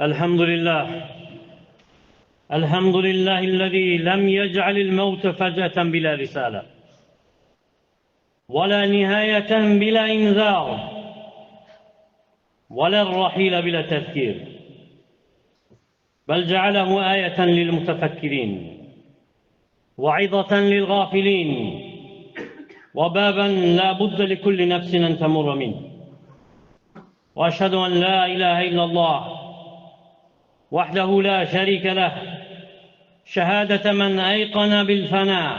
الحمد لله الحمد لله الذي لم يجعل الموت فجأة بلا رسالة ولا نهاية بلا إنذار ولا الرحيل بلا تذكير، بل جعله آية للمتفكرين وعظة للغافلين وبابا لا بد لكل نفس أن تمر منه. وأشهد أن لا إله إلا الله وحده لا شريك له، شهادة من أيقن بالفناء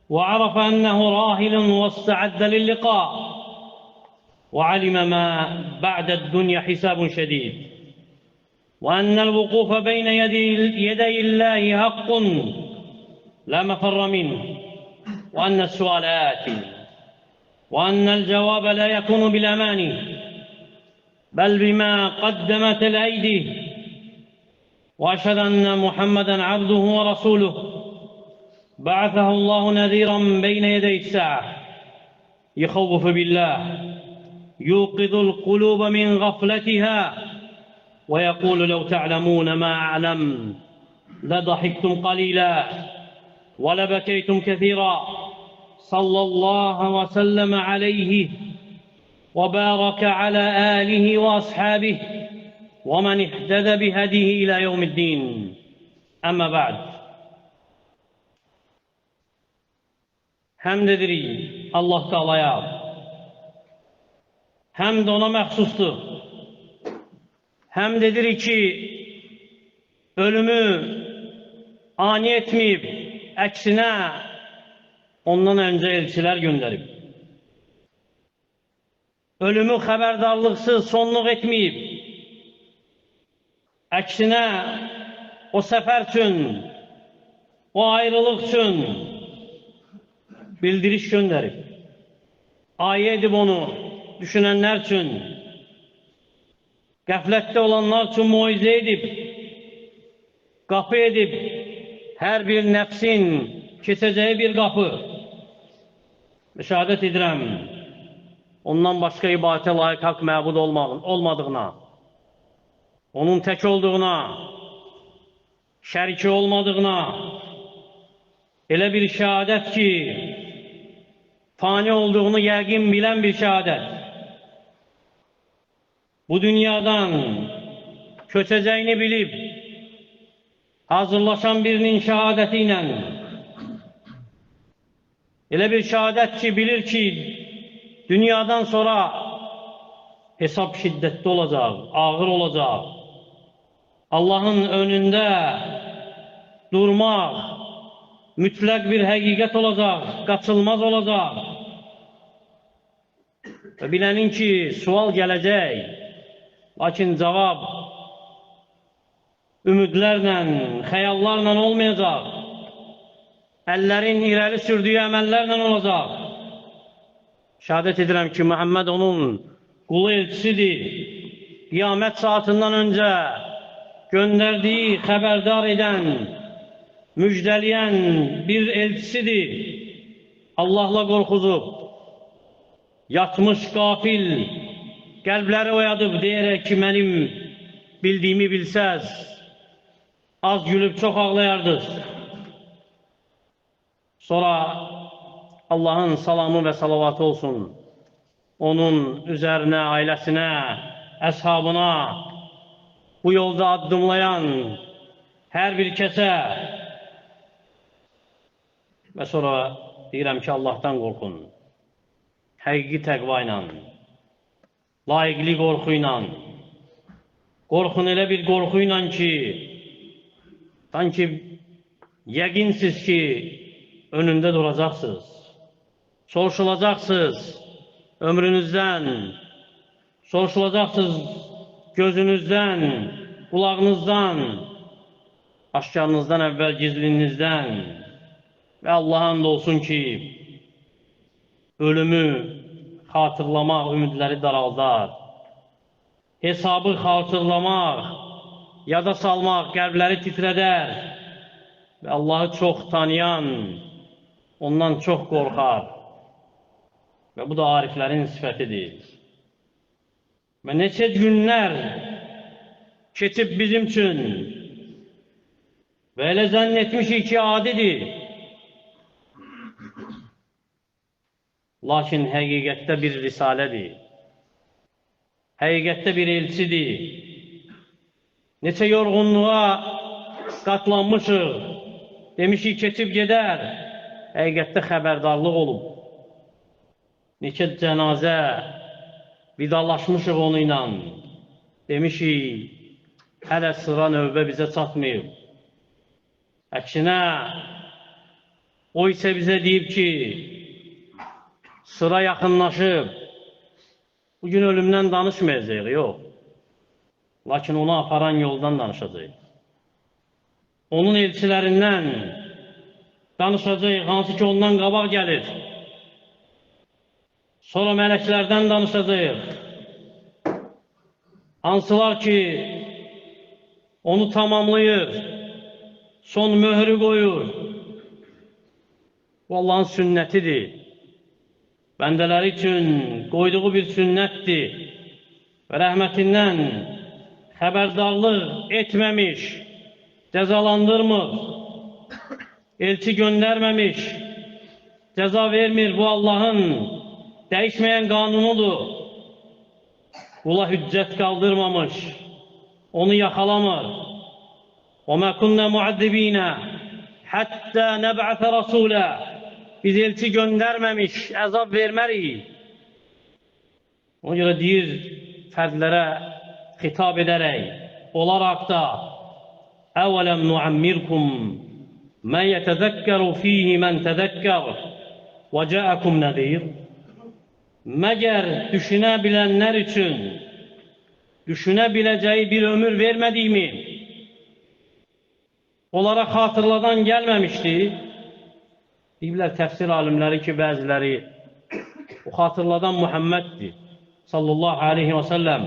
وعرف أنه راحل واستعد للقاء، وعلم ما بعد الدنيا حساب شديد، وأن الوقوف بين يدي الله حق لا مفر منه، وأن السؤال آت، وأن الجواب لا يكون بالأماني بل بما قدمت الأيدي. وأشهد أن محمدًا عبده ورسوله بعثه الله نذيرًا بين يدي الساعة، يخوف بالله، يوقظ القلوب من غفلتها، ويقول لو تعلمون ما أعلم لضحكتم قليلا ولبكيتم كثيرا. صلى الله وسلم عليه وبارك على آله وأصحابه ومن اهتدى بهديه إلى يوم الدين. Amma ba'd. Həmd edirik Allah Taalaya. Həmd ona məxsusdur. Həmd edirik ki, ölümü ani etməyib, əksinə ondan öncə elçilər göndərib. Ölümü xəbərdarlıqsız sonluq etməyib, əksinə o səfər üçün, o ayrılıq üçün bildiriş göndərib. Ayə edib onu düşünənlər üçün, qəflətdə olanlar üçün moizə edib, qapı edib, hər bir nəfsin keçəcəyi bir qapı. Şəhadət edirəm, ondan başqa ibadətə layiq haqq məbud olmadığına, onun tək olduğuna, şəriki olmadığına, elə bir şəhadət ki, fani olduğunu yəqin bilən bir şəhadət. Bu dünyadan köçəcəyini bilib, hazırlaşan birinin şəhadəti ilə, elə bir şəhadət ki, bilir ki, dünyadan sonra hesab şiddətli olacaq, ağır olacaq. Allahın önündə durmaq mütləq bir həqiqət olacaq, qaçılmaz olacaq. Və bilənin ki, sual gələcək, lakin cavab ümidlərlə, xəyallarla olmayacaq. Əllərin irəli sürdüyü əməllərlə olacaq. Şəhadət edirəm ki, Muhammed onun qulu elçisidir. Qiyamət saatından öncə göndərdiyi, xəbərdar edən, müjdələyən bir elçisidir. Allahla qorxuzub, yatmış qafil, qəlbləri oyadıb deyərək ki, mənim bildiyimi bilsəz, az gülüb çox ağlayardınız. Sonra Allahın salamı və salavatı olsun onun üzərinə, ailəsinə, əshabına, bu yolda addımlayan hər bir kəsə. Və sonra deyirəm ki, Allahdan qorxun. Həqiqi təqva ilə, layiqli qorxu ilə. Qorxun elə bir qorxu ilə ki, sanki yəqinsiz ki, önündə duracaqsınız. Soruşulacaqsınız ömrünüzdən, soruşulacaqsınız gözünüzdən, qulağınızdan, aşkarınızdan əvvəl gizlinizdən. Və Allah'a and olsun ki, ölümü xatırlamaq ümidləri daraldar. Hesabı xatırlamaq, yada salmaq qəlbləri titrədər. Və Allah'ı çox tanıyan ondan çox qorxar. Və bu da ariflərin sifətidir. ve neçə günlər keçib bizim üçün ve elə zənn etmişik ki, adidir. Lakin həqiqətdə bir risalədir. Həqiqətdə bir elçidir. Neçə yorğunluğa qatlanmışıq. Demişik, keçib gedər. Həqiqətdə xəbərdarlıq olub. Neçə cənazə vidalaşmışıq onu ilə. Demişik, hələ sıra növbə bizə çatmayıb. Əksinə, o isə bizə deyib ki, sıra yaxınlaşıb. Bugün ölümdən danışmayacaq, yox. Lakin onu aparan yoldan danışacaq. Onun elçilərindən danışacaq, hansı ki ondan qabaq gəlir. Sonra mələklərdən danışacaq. Hansılar ki onu tamamlayır, son möhrü qoyur. Bu Allahın sünnətidir. Bəndələri üçün qoyduğu bir sünnətdir. Və rəhmətindən xəbərdarlıq etməmiş, cəzalandırmır, elçi göndərməmiş, cəza vermir. Bu Allahın dəyişməyən qanunudur. Qula hüccət qaldırmamış, onu yaxalamır. وَمَا كُنَّا مُعَذِّب۪ينَ حَتَّى نَبْعَثَ رَسُولًا. Biz elçi göndərməmiş, əzab vermərik. Ona görə deyir, fərdlərə xitab edərək, olaraq da əvələm nuammirkum mən yətəzəkkəru fihi mən təzəkkər və cəəkum nəzir. Məgər düşünə bilənlər üçün düşünə biləcəyi bir ömür vermədik mi? Onlara xatırladan gəlməmişdi. Deyirlər təfsir alimləri ki, bəziləri o xatırladan Muhammeddir sallallahu aleyhi və səlləm.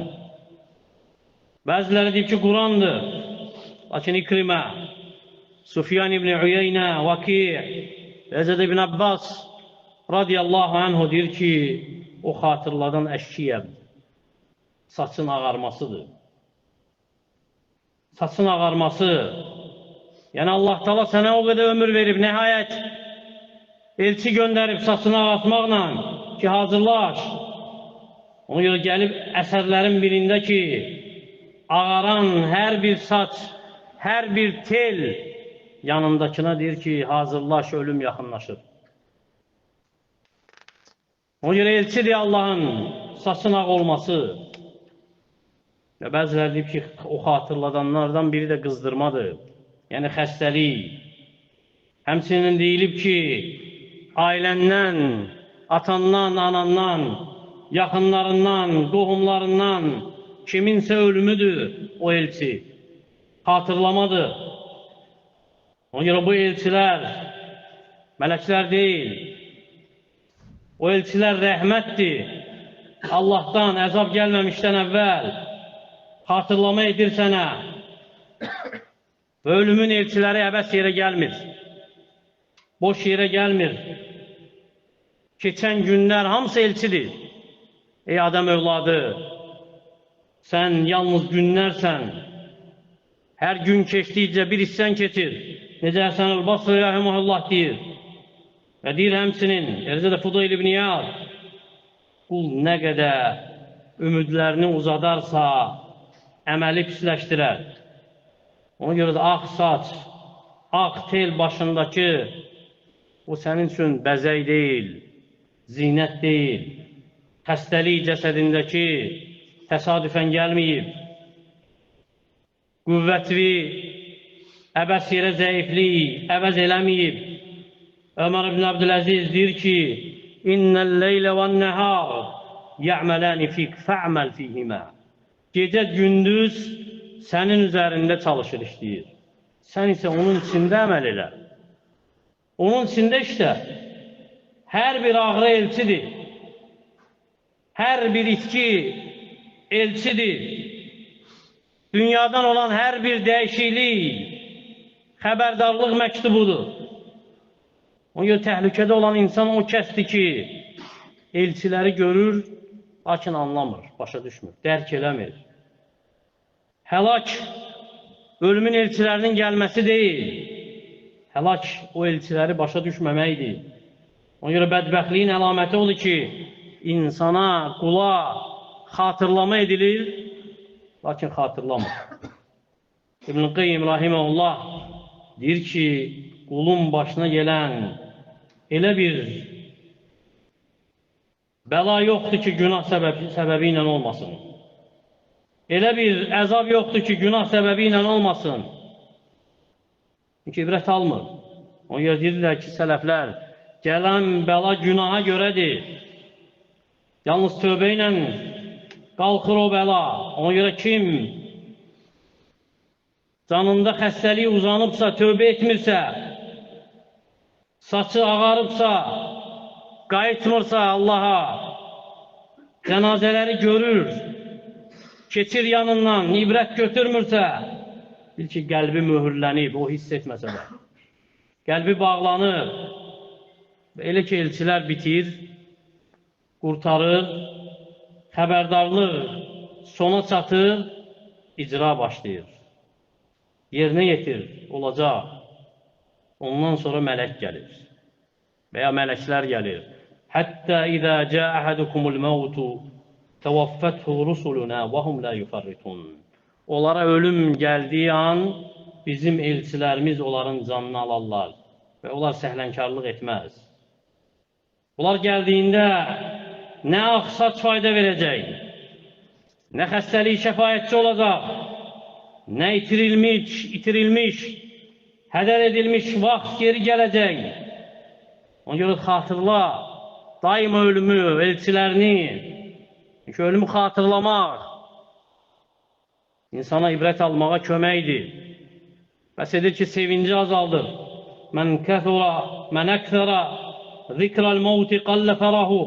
Bəziləri deyib ki, Qurandır. Lakin İkrimə, Sufyan ibn Uyeynə, Vaki, Rezed ibn Abbas radiyallahu anhu deyir ki, o xatırladan əşkiyədir. Saçın ağarmasıdır. Saçın ağarması. Yəni Allah Teala sənə o qədər ömür verib, nəhayət elçi göndərib saçını ağartmaqla ki, hazırlaş. Ona görə gəlib əsərlərin birində ki, ağaran hər bir saç, hər bir tel yanındakına deyir ki, hazırlaş, ölüm yaxınlaşır. Ona görə elçidir Allahın saçın ağ olması. Və bəzilər deyib ki, o xatırladanlardan biri də qızdırmadır. Yəni xəstəlik. Həmçinin deyilib ki, ailəndən, atandan, anandan, yaxınlarından, qohumlarından kiminsə ölümüdür o elçi. Xatırlamadır. Ona görə bu elçilər mələklər deyil. O elçilər rəhmətdir. Allahdan əzab gəlməmişdən əvvəl xatırlama edir sənə. Və ölümün elçiləri əbəs yerə gəlmir. Boş yerə gəlmir. Keçən günlər hamısı elçidir. Ey adam övladı, sən yalnız günlərsən. Hər gün keçdikcə bir hissən keçir. Necə Həsən el-Basri rəhiməhullah deyir. Və deyir həmçinin, eləcə də Fudayl ibn İyad, qul nə qədər ümidlərini uzadarsa, əməli pisləşdirər. Ona görə də ağ saç, ağ tel başındakı o sənin üçün bəzək deyil, zinət deyil, xəstəlik cəsədindəki təsadüfən gəlməyib. Qüvvətli, əbəs yerə zəiflik, əvəz eləməyib. Ömər ibn Abdüləziz deyir ki, İnnəl leylə və nəhar yə'mələni fik fə'məl fihimə. Gecə gündüz sənin üzərində çalışır, işləyir. Sən isə onun içində əməl elə. Onun içində işlə. Hər bir ağrı elçidir. Hər bir itki elçidir. Dünyadan olan hər bir dəyişiklik xəbərdarlıq məktubudur. Ona görə təhlükədə olan insan o kəsdir ki, elçiləri görür Lakin anlamır, başa düşmür, dərk eləmir. Həlak ölümün elçilərinin gəlməsi deyil. Həlak o elçiləri başa düşməməkdir. Ona görə bədbəxtliyin əlaməti odur ki, insana, qula xatırlama edilir, lakin xatırlamır. İbn-i Qeyyim rahiməhullah deyir ki, qulun başına gələn elə bir bəla yoxdur ki, günah səbəbi ilə olmasın. Elə bir əzab yoxdur ki, günah səbəbi ilə olmasın. Çünki ibrət almır. Ona görə deyirlər ki, sələflər, gələn bəla günaha görədir. Yalnız tövbə ilə qalxır o bəla. Ona görə kim canında xəstəlik uzanıbsa, tövbə etmirsə, saçı ağarıbsa, qayıtmırsa Allaha, cənazələri görür, keçir yanından, ibrət götürmürsə, bil ki, qəlbi möhürlənib, o hiss etməsə də. Qəlbi bağlanır. Elə ki, elçilər bitir, qurtarır, xəbərdarlıq sona çatır, icra başlayır. Yerinə yetir, olacaq. Ondan sonra mələk gəlir. Və ya mələklər gəlir. Həttə izə cəə əhədukumul məvtu təvaffəthu rusuluna və hum la yufarritun. Onlara ölüm gəldiyi an bizim elçilərimiz onların canını alarlar və onlar səhlənkarlıq etməz. Bunlar gəldiyində nə axsaç fayda verəcək, nə xəstəlik şəfayətçi olacaq, nə itirilmiş, hədər edilmiş vaxt geri gələcək. Ona görə xatırla, daima ölümü, elçilərini, çünki ölümü xatırlamaq insana ibrət almağa köməkdir. Bəs edir ki, sevinci azaldır. Mən əksərə zikral mevti qallə fərahu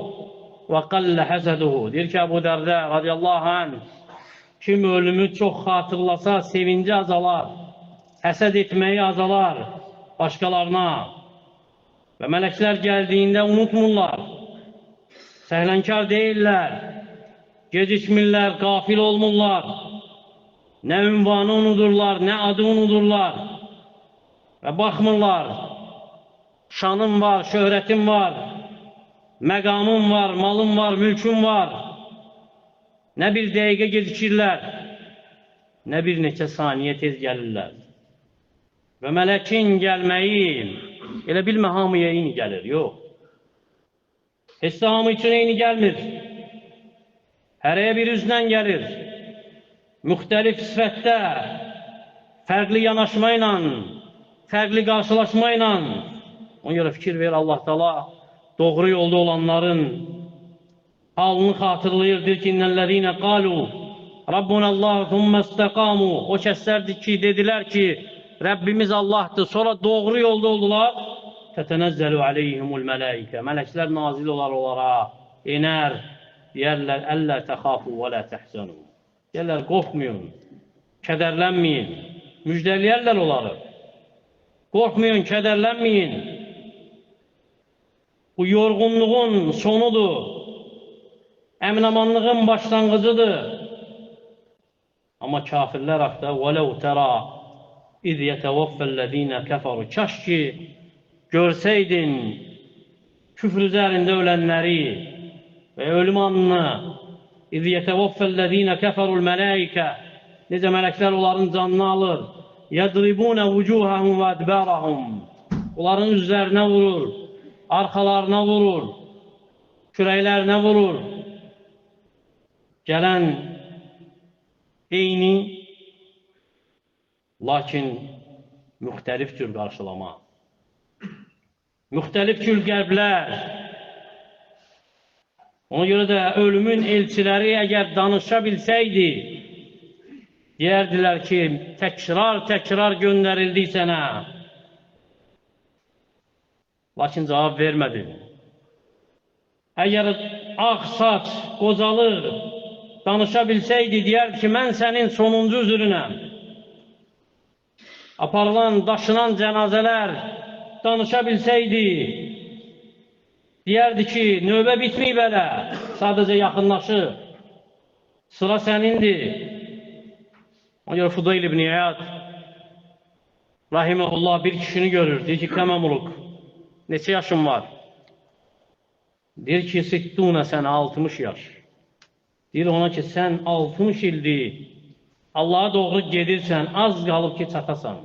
və qallə həsəduhu. Deyir ki, Əbu Dərdə radiyallahu anh, kim ölümü çox xatırlasa, sevinci azalar, həsəd etməyi azalar başqalarına. Və mələklər gəldiyində unutmurlar, səhlənkar deyirlər, gecikmirlər, qafil olmurlar. Nə ünvanı unudurlar, nə adı unudurlar. Və baxmırlar, şanım var, şöhrətim var, məqamım var, malım var, mülküm var. Nə bir dəqiqə gecikirlər, nə bir neçə saniyə tez gəlirlər. Və mələkin gəlməyi elə bilmə hamıya eyni gəlir, yox. Heç də hamı üçün eyni gəlmir. Hərəyə bir üzdən gəlir. Müxtəlif sifətdə, fərqli yanaşma ilə, fərqli qarşılaşma ilə. Ona görə fikir ver, Allah Teala doğru yolda olanların halını xatırlayır. Deyir ki, İnnellezine qalu Rabbunallahu thumma istaqamu. O kəslərdir ki, dedilər ki, Rəbbimiz Allah'tır. Sonra doğru yolda oldular. Tətənəzzəlu aleyhimul mələikə. Mələklər nazil olar onlara, iner, deyərlər, əllə təxafu və lə təhsənu. Deyərlər, qorxmayın, kədərlənməyin, müjdələyərlər onları. Qorxmayın, kədərlənməyin. Bu yorğunluğun sonudur, əminamanlığın başlanğıcıdır. Amma kafirlər haqda وَلَوْ تَرَى اِذْ يَتَوَفَّ الَّذ۪ينَ كَفَرُوا. Kaş ki, görsəydin küfr üzərində ölənləri və ölüm anını اِذْ يَتَوَفَّ الَّذ۪ينَ كَفَرُوا الْمَلَائِكَ. Necə mələklər onların canını alır. يَضْرِبُونَ وُجُوهَهُمْ وَأَدْبَارَهُمْ. Onların üzlərinə vurur, arxalarına vurur, kürəklərinə vurur. Gələn eyni, lakin müxtəlif cür qarşılama. Müxtəlif cür qəlblər. Ona görə də ölümün elçiləri əgər danışa bilsəydi, deyərdilər ki, təkrar göndərildi sənə. Lakin cavab vermədi. Əgər ağ saç, qocalır, danışa bilsəydi, deyərdi ki, mən sənin sonuncu üzrünəm. Aparılan, daşınan cənazələr danışa bilsəydi, deyərdi ki, növbə bitməyib hələ, sadəcə yaxınlaşır. Sıra sənindir. Ona görə Fudayl ibn İyad rahimehullah bir kişini görür. Deyir ki, Kəmə Muluk, neçə yaşın var? Deyir ki, 60 sənə, 60 yaş. Deyir ona ki, sən 60 ildir Allaha doğru gedirsən, az qalıb ki, çatasan.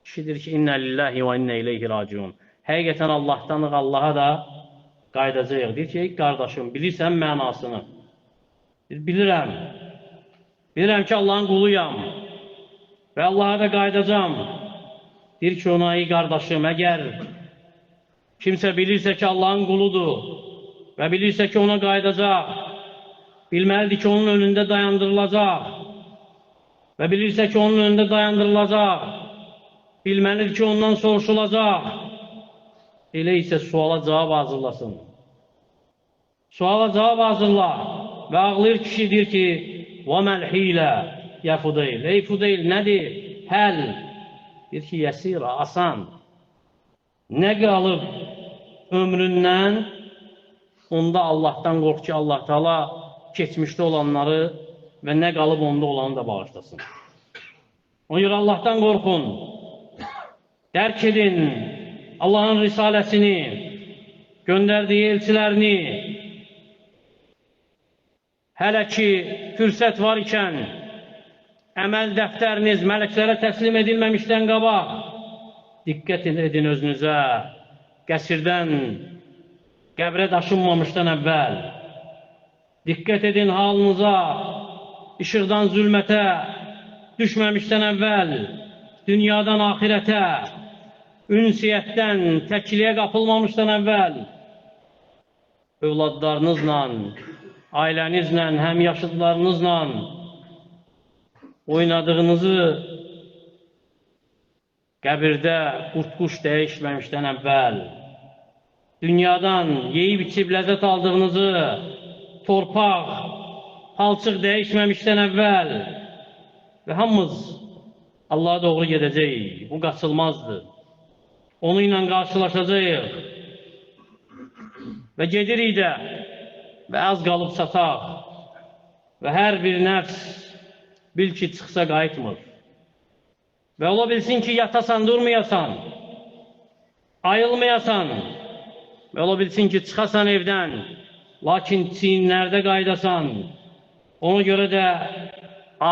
Kişi deyir ki, İnnə lillahi və innə ileyhi raciun. Həqiqətən Allahdanıq, Allaha da qaydacaq. Deyir ki, ey qardaşım, bilirsən mənasını. Deyir, bilirəm. Bilirəm ki, Allahın quluyam və Allaha da qaydacam. Deyir ki, ona, ey qardaşım, əgər kimsə bilirsə ki, Allahın quludur və bilirsə ki, ona qaydacaq, bilməlidir ki, onun önündə dayandırılacaq və bilirsə ki, onun önündə dayandırılacaq, bilməlidir ki, ondan soruşulacaq. Elə isə suala cavab hazırlasın. Suala cavab hazırla və ağlayır kişi deyir ki, وَمَا الْحِيلَ يَا Fudayl. Ey Fudayl, nədir? Həl. Deyir ki, yəsira, asan. Nə qalıb ömründən? Onda Allahdan qorx ki, Allah Teala keçmişdə olanları və nə qalıb onda olanı da bağışlasın. Ona görə Allahdan qorxun. Dərk edin Allahın risaləsini, göndərdiyi elçilərini. Hələ ki, fürsət var ikən, əməl dəftəriniz mələklərə təslim edilməmişdən qabaq, diqqət edin özünüzə, qəsrdən, qəbrə daşınmamışdan əvvəl, diqqət edin halınıza, işıqdan zülmətə düşməmişdən əvvəl, dünyadan axirətə, ünsiyyətdən təkliyə qapılmamışdan əvvəl, övladlarınızla, ailənizlə, həmyaşıdlarınızla oynadığınızı qəbirdə qurt-quş dəyişməmişdən əvvəl, dünyadan yeyib-içib ləzzət aldığınızı torpaq, palçıq dəyişməmişdən əvvəl və hamımız Allaha doğru gedəcəyik. Bu qaçılmazdır. Onu ilə qarşılaşacağıq və gedirik də və az qalıb çataq və hər bir nəfs bil ki, çıxsa qayıtmır. Və ola bilsin ki, yatasan, durmayasan, ayılmayasan və ola bilsin ki, çıxasan evdən, lakin çiynlərdə qaydasan. Ona görə də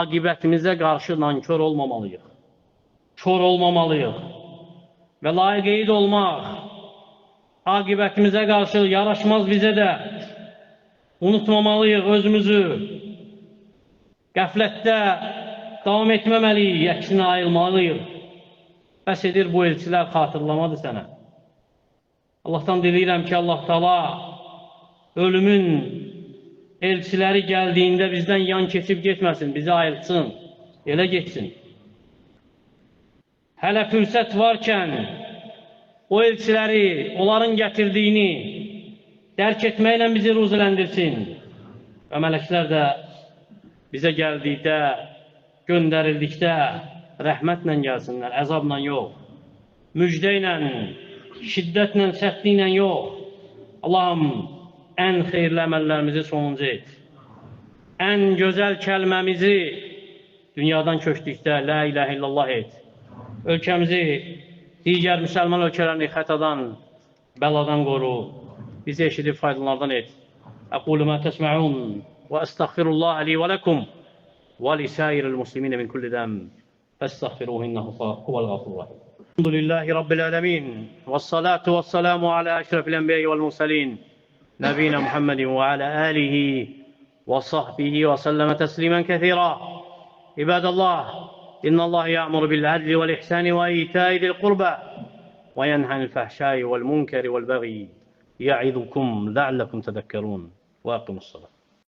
aqibətimizə qarşı nankör olmamalıyıq, kör olmamalıyıq və layiq qeyd olmaq aqibətimizə qarşı yaraşmaz bizə də. Unutmamalıyıq özümüzü, qəflətdə davam etməməliyik, əksinə ayılmalıyıq. Bəs edir bu elçilər xatırlamadır sənə. Allahdan diləyirəm ki, Allah Teala ölümün elçiləri gəldiyində bizdən yan keçib getməsin, bizi ayıltsın, elə getsin. Hələ fürsət varkən o elçiləri, onların gətirdiyini dərk etməklə bizi ruziləndirsin və mələklər də bizə gəldikdə, göndərildikdə rəhmətlə gəlsinlər, əzabla yox, müjdə ilə, şiddətlə, sərtliklə yox. Allahım, ən xeyirli əməllərimizi sonuncu et. Ən gözəl kəlməmizi dünyadan köçdükdə la ilahə illallah et. Ölkəmizi, digər müsəlman ölkələrini xətadan, bəladan qoru. Bizi eşidib faydalardan et. Əqulu mə təsmə'un və əstəğfirullah li və ləkum və lisəyiril muslimin min kulli dəm. Fəstəğfiruhu innəhu huvəl ğafurur rahim. Elhamdülillahi Rabbil ələmin. Vəssalatu vəssalamu alə əşrafil ənbiyə vəl mursəlin. Nəbiyyə Muhammedin və alə əlihi və sahbihi və səlləmə təslimən kəthira. İbadallah, innəllahi ya'muru bil ədli vəl ihsani və itəi dil qurbə və yənhənil fəhşai vəl munkəri vəl bəği. يعظكم لعلكم تذكرون واقموا الصلاة